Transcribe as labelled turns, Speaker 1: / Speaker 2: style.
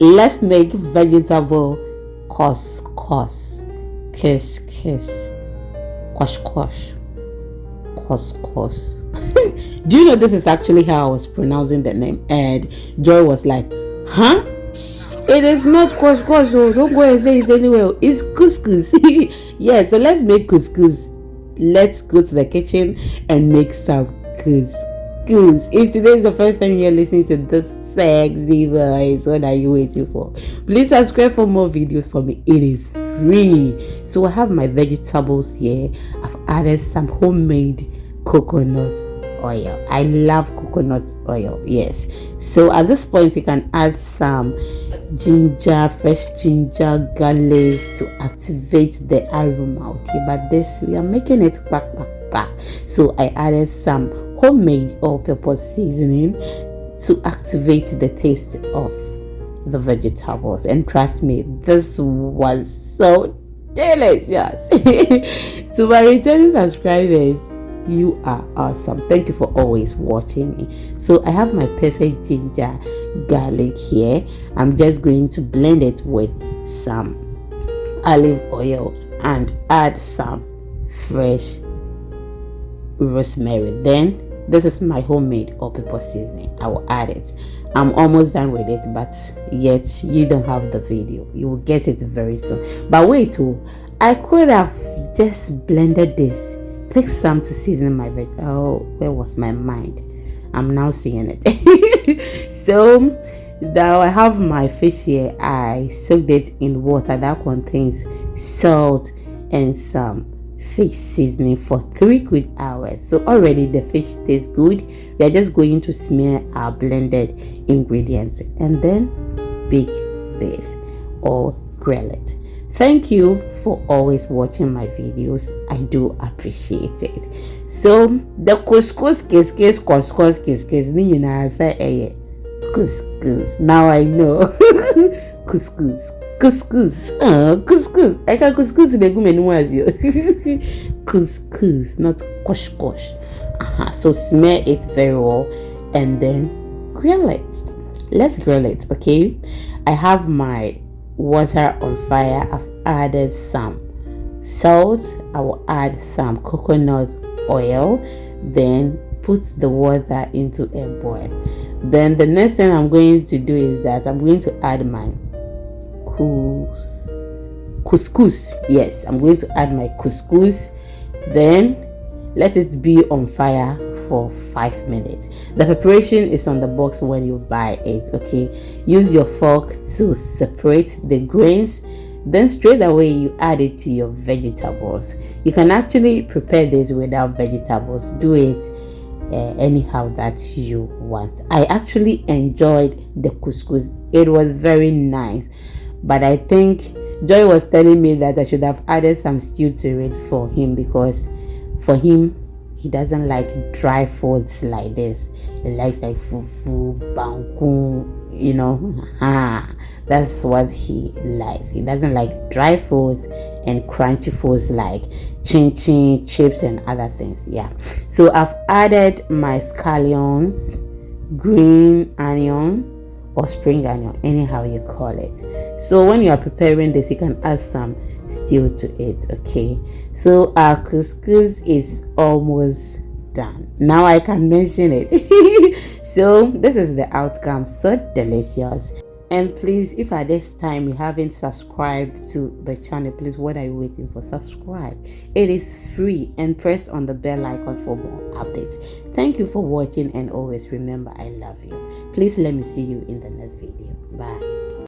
Speaker 1: Let's make vegetable couscous. Kiss. Couscous. Do you know this is actually how I was pronouncing the name? And Joy was like, huh? It is not couscous, so don't go and say it anywhere. It's couscous. Yeah, so let's make couscous. Let's go to the kitchen and make some couscous. If today is the first time you're listening to this sexy voice, what are you waiting for? Please subscribe for more videos for me. It is free. So I have my vegetables here. I've added some homemade coconut oil. I love coconut oil. Yes. So at this point you can add some ginger, fresh ginger, garlic to activate the aroma. Okay, but this we are making it back. So I added some homemade all-purpose seasoning to activate the taste of the vegetables, and trust me, this was so delicious. To my returning subscribers, you are awesome. Thank you for always watching me. So I have my perfect ginger garlic here. I'm just going to blend it with some olive oil and add some fresh rosemary. Then this is my homemade all-purpose seasoning. I will add it. I'm almost done with it, but yet you don't have the video. You will get it very soon. But wait, I could have just blended this, take some to season my veg. Oh, where was my mind? I'm now seeing it. So now I have my fish here. I soaked it in water that contains salt and some fish seasoning for 3 good hours. So already the fish tastes good. We are just going to smear our blended ingredients and then bake this or grill it. Thank you for always watching my videos. I do appreciate it. So the couscous. Now I know. Couscous. I can couscous be couscous, not couscous. So smear it very well and then grill it. Let's grill it. Okay, I have my water on fire. I've added some salt. I will add some coconut oil, then put the water into a boil. Then the next thing I'm going to do is that I'm going to add my couscous. Yes, I'm going to add my couscous. Then let it be on fire for 5 minutes. The preparation is on the box when you buy it. Okay, use your fork to separate the grains, then straight away you add it to your vegetables. You can actually prepare this without vegetables. Do it anyhow that you want. I actually enjoyed the couscous. It was very nice, but I think Joy was telling me that I should have added some stew to it for him, because for him, he doesn't like dry foods like this. He likes like fufu, bangkun, you know. That's what he likes. He doesn't like dry foods and crunchy foods like chin chin, chips and other things. Yeah. So I've added my scallions, green onion or spring onion, anyhow you call it. So when you are preparing this, you can add some stew to it. Okay, so our couscous is almost done. Now I can mention it. So this is the outcome. So delicious. And please, if at this time you haven't subscribed to the channel, please, what are you waiting for? Subscribe. It is free, and press on the bell icon for more updates. Thank you for watching, and always remember, I love you. Please let me see you in the next video. Bye.